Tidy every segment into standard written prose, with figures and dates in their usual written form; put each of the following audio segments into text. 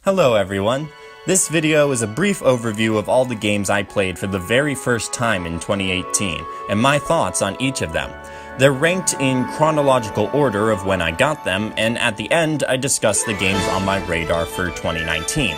Hello everyone. This video is a brief overview of all the games I played for the very first time in 2018, and my thoughts on each of them. They're ranked in chronological order of when I got them, and at the end I discuss the games on my radar for 2019.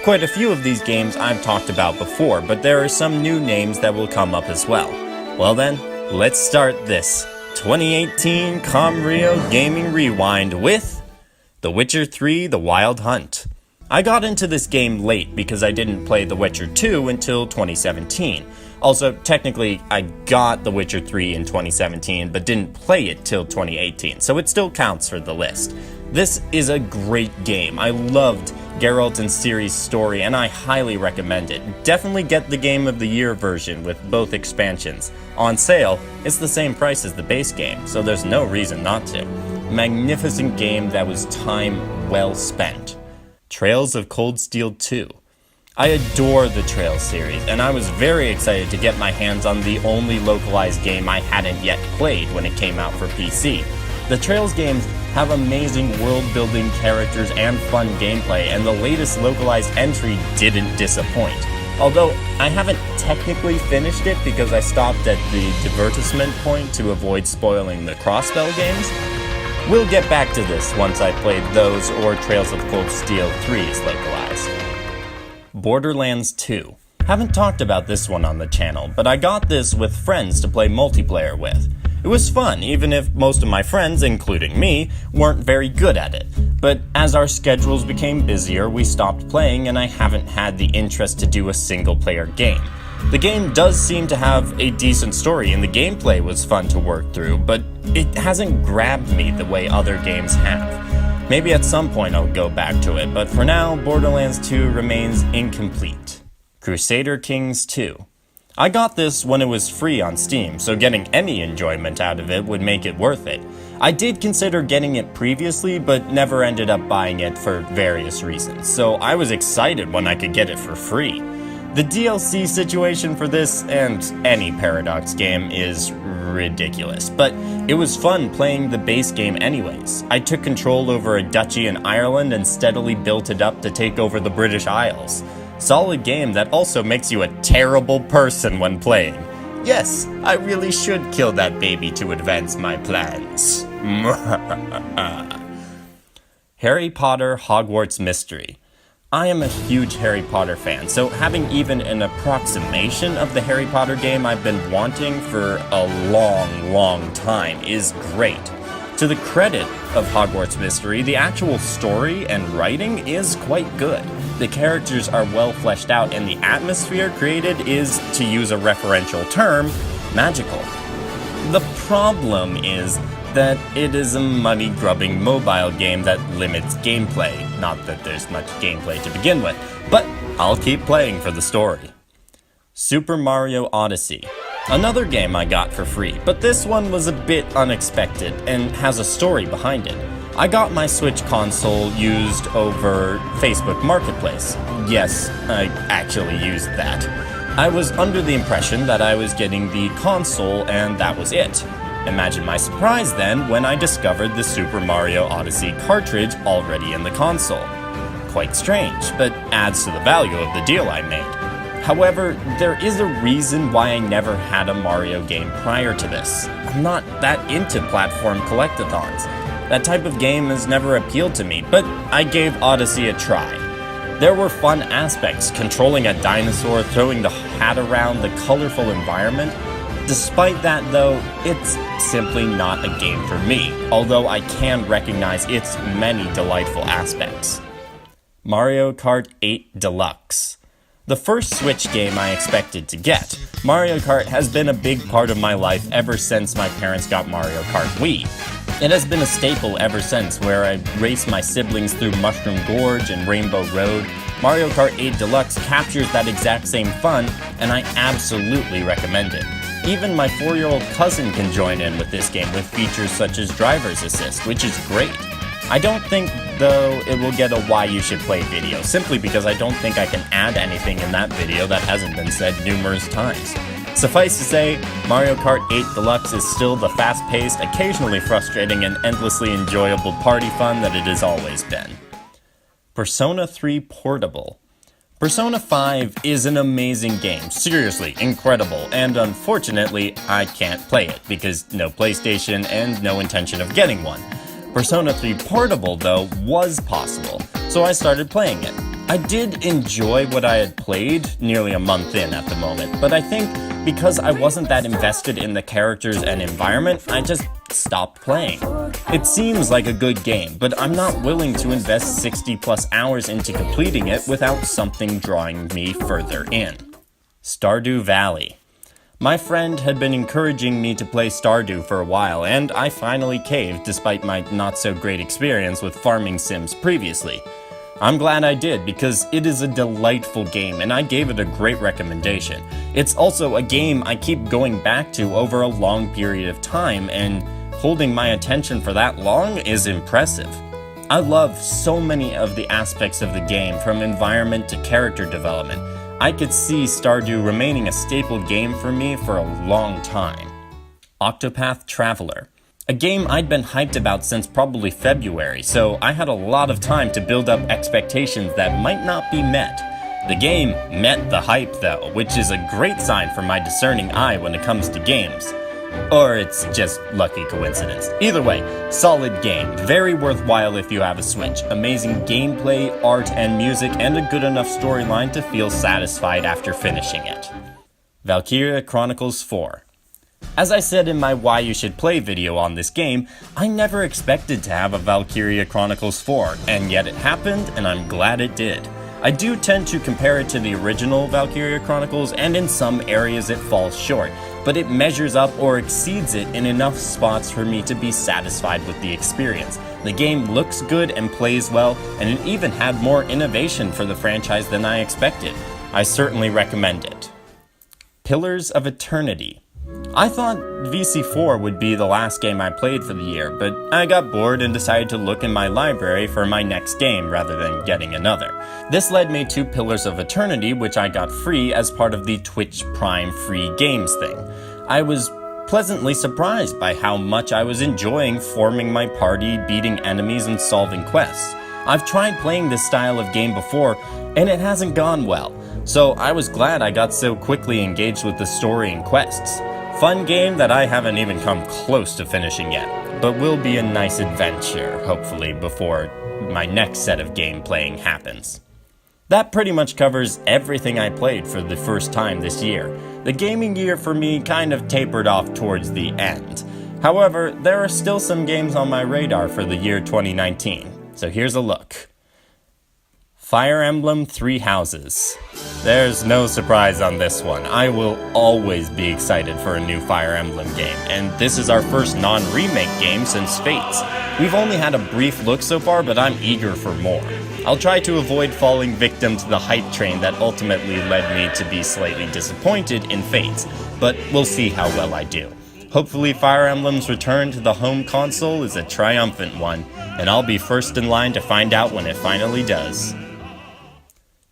Quite a few of these games I've talked about before, but there are some new names that will come up as well. Well then, let's start this 2018 CommRio Gaming Rewind with The Witcher 3: The Wild Hunt. I got into this game late because I didn't play The Witcher 2 until 2017. Also, technically, I got The Witcher 3 in 2017, but didn't play it till 2018, so it still counts for the list. This is a great game. I loved Geralt and Ciri's story, and I highly recommend it. Definitely get the Game of the Year version with both expansions. On sale, it's the same price as the base game, so there's no reason not to. Magnificent game that was time well spent. Trails of Cold Steel 2. I adore the Trails series, and I was very excited to get my hands on the only localized game I hadn't yet played when it came out for PC. The Trails games have amazing world-building characters and fun gameplay, and the latest localized entry didn't disappoint. Although, I haven't technically finished it because I stopped at the divertisement point to avoid spoiling the Crossbell games. We'll get back to this once I played those or Trails of Cold Steel 3's localized. Borderlands 2. Haven't talked about this one on the channel, but I got this with friends to play multiplayer with. It was fun, even if most of my friends, including me, weren't very good at it. But as our schedules became busier, we stopped playing, and I haven't had the interest to do a single-player game. The game does seem to have a decent story, and the gameplay was fun to work through, but it hasn't grabbed me the way other games have. Maybe at some point I'll go back to it, but for now, Borderlands 2 remains incomplete. Crusader Kings 2. I got this when it was free on Steam, so getting any enjoyment out of it would make it worth it. I did consider getting it previously, but never ended up buying it for various reasons, so I was excited when I could get it for free. The DLC situation for this, and any Paradox game, is ridiculous, but it was fun playing the base game anyways. I took control over a duchy in Ireland and steadily built it up to take over the British Isles. Solid game that also makes you a terrible person when playing. Yes, I really should kill that baby to advance my plans. Harry Potter Hogwarts Mystery. I am a huge Harry Potter fan, so having even an approximation of the Harry Potter game I've been wanting for a long time is great. To the credit of Hogwarts Mystery, the actual story and writing is quite good. The characters are well fleshed out, and the atmosphere created is, to use a referential term, magical. The problem is that it is a money-grubbing mobile game that limits gameplay. Not that there's much gameplay to begin with, but I'll keep playing for the story. Super Mario Odyssey. Another game I got for free, but this one was a bit unexpected and has a story behind it. I got my Switch console used over Facebook Marketplace. Yes, I actually used that. I was under the impression that I was getting the console and that was it. Imagine my surprise then when I discovered the Super Mario Odyssey cartridge already in the console. Quite strange, but adds to the value of the deal I made. However, there is a reason why I never had a Mario game prior to this. I'm not that into platform collectathons. That type of game has never appealed to me, but I gave Odyssey a try. There were fun aspects, controlling a dinosaur, throwing the hat around, the colorful environment. Despite that though, it's simply not a game for me, although I can recognize its many delightful aspects. Mario Kart 8 Deluxe. The first Switch game I expected to get, Mario Kart has been a big part of my life ever since my parents got Mario Kart Wii. It has been a staple ever since, where I race my siblings through Mushroom Gorge and Rainbow Road. Mario Kart 8 Deluxe captures that exact same fun, and I absolutely recommend it. Even my 4-year-old cousin can join in with this game with features such as driver's assist, which is great. I don't think, though, it will get a why you should play video, simply because I don't think I can add anything in that video that hasn't been said numerous times. Suffice to say, Mario Kart 8 Deluxe is still the fast-paced, occasionally frustrating, and endlessly enjoyable party fun that it has always been. Persona 3 Portable. Persona 5 is an amazing game, seriously incredible, and unfortunately I can't play it because no PlayStation and no intention of getting one. Persona 3 Portable, though, was possible, so I started playing it. I did enjoy what I had played, nearly a month in at the moment, but I think because I wasn't that invested in the characters and environment, I just stopped playing. It seems like a good game, but I'm not willing to invest 60 plus hours into completing it without something drawing me further in. Stardew Valley. My friend had been encouraging me to play Stardew for a while, and I finally caved despite my not-so-great experience with farming sims previously. I'm glad I did because it is a delightful game and I gave it a great recommendation. It's also a game I keep going back to over a long period of time, and holding my attention for that long is impressive. I love so many of the aspects of the game, from environment to character development. I could see Stardew remaining a staple game for me for a long time. Octopath Traveler. A game I'd been hyped about since probably February, so I had a lot of time to build up expectations that might not be met. The game met the hype though, which is a great sign for my discerning eye when it comes to games. Or it's just lucky coincidence. Either way, solid game, very worthwhile if you have a Switch. Amazing gameplay, art, and music, and a good enough storyline to feel satisfied after finishing it. Valkyria Chronicles 4. As I said in my Why You Should Play video on this game, I never expected to have a Valkyria Chronicles 4, and yet it happened, and I'm glad it did. I do tend to compare it to the original Valkyria Chronicles, and in some areas it falls short, but it measures up or exceeds it in enough spots for me to be satisfied with the experience. The game looks good and plays well, and it even had more innovation for the franchise than I expected. I certainly recommend it. Pillars of Eternity. I thought VC4 would be the last game I played for the year, but I got bored and decided to look in my library for my next game rather than getting another. This led me to Pillars of Eternity, which I got free as part of the Twitch Prime free games thing. I was pleasantly surprised by how much I was enjoying forming my party, beating enemies, and solving quests. I've tried playing this style of game before, and it hasn't gone well, so I was glad I got so quickly engaged with the story and quests. Fun game that I haven't even come close to finishing yet, but will be a nice adventure, hopefully, before my next set of game playing happens. That pretty much covers everything I played for the first time this year. The gaming year for me kind of tapered off towards the end. However, there are still some games on my radar for the year 2019, so here's a look. Fire Emblem Three Houses. There's no surprise on this one. I will always be excited for a new Fire Emblem game, and this is our first non-remake game since Fates. We've only had a brief look so far, but I'm eager for more. I'll try to avoid falling victim to the hype train that ultimately led me to be slightly disappointed in Fates, but we'll see how well I do. Hopefully Fire Emblem's return to the home console is a triumphant one, and I'll be first in line to find out when it finally does.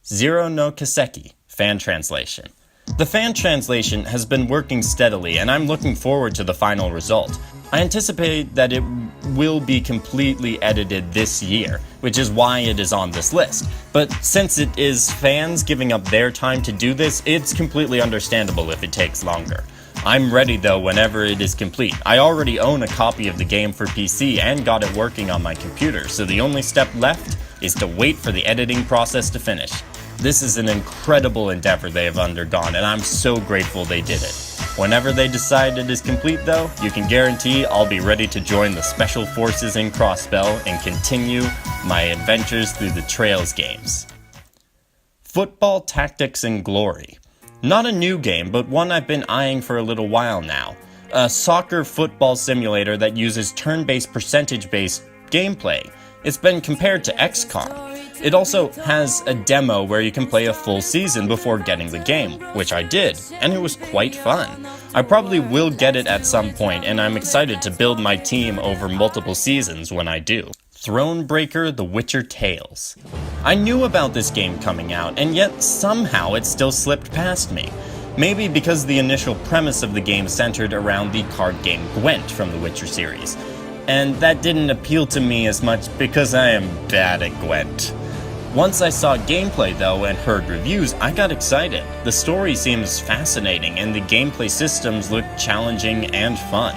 Zero no Kiseki, fan translation. The fan translation has been working steadily, and I'm looking forward to the final result. I anticipate that it will be completely edited this year, which is why it is on this list. But since it is fans giving up their time to do this, it's completely understandable if it takes longer. I'm ready though whenever it is complete. I already own a copy of the game for PC and got it working on my computer, so the only step left is to wait for the editing process to finish. This is an incredible endeavor they have undergone, and I'm so grateful they did it. Whenever they decide it is complete though, you can guarantee I'll be ready to join the Special Forces in Crossbell and continue my adventures through the Trails games. Football Tactics and Glory. Not a new game, but one I've been eyeing for a little while now. A soccer football simulator that uses turn-based percentage-based gameplay. It's been compared to XCOM. It also has a demo where you can play a full season before getting the game, which I did, and it was quite fun. I probably will get it at some point, and I'm excited to build my team over multiple seasons when I do. Thronebreaker: The Witcher Tales. I knew about this game coming out, and yet somehow it still slipped past me. Maybe because the initial premise of the game centered around the card game Gwent from the Witcher series. And that didn't appeal to me as much because I am bad at Gwent. Once I saw gameplay though and heard reviews, I got excited. The story seems fascinating and the gameplay systems look challenging and fun.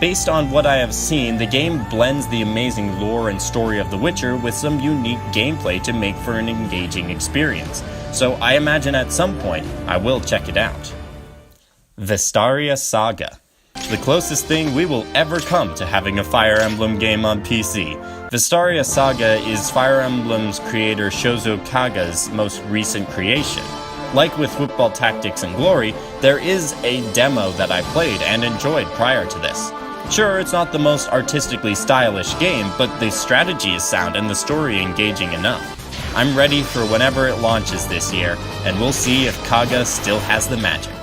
Based on what I have seen, the game blends the amazing lore and story of The Witcher with some unique gameplay to make for an engaging experience. So I imagine at some point I will check it out. Vestaria Saga. The closest thing we will ever come to having a Fire Emblem game on PC. Vestaria Saga is Fire Emblem's creator Shozo Kaga's most recent creation. Like with Football Tactics and Glory, there is a demo that I played and enjoyed prior to this. Sure, it's not the most artistically stylish game, but the strategy is sound and the story engaging enough. I'm ready for whenever it launches this year, and we'll see if Kaga still has the magic.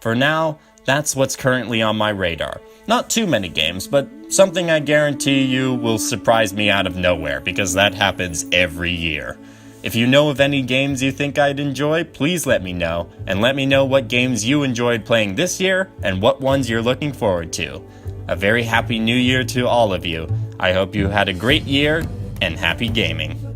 For now, that's what's currently on my radar. Not too many games, but something I guarantee you will surprise me out of nowhere, because that happens every year. If you know of any games you think I'd enjoy, please let me know, and let me know what games you enjoyed playing this year, and what ones you're looking forward to. A very happy new year to all of you. I hope you had a great year, and happy gaming.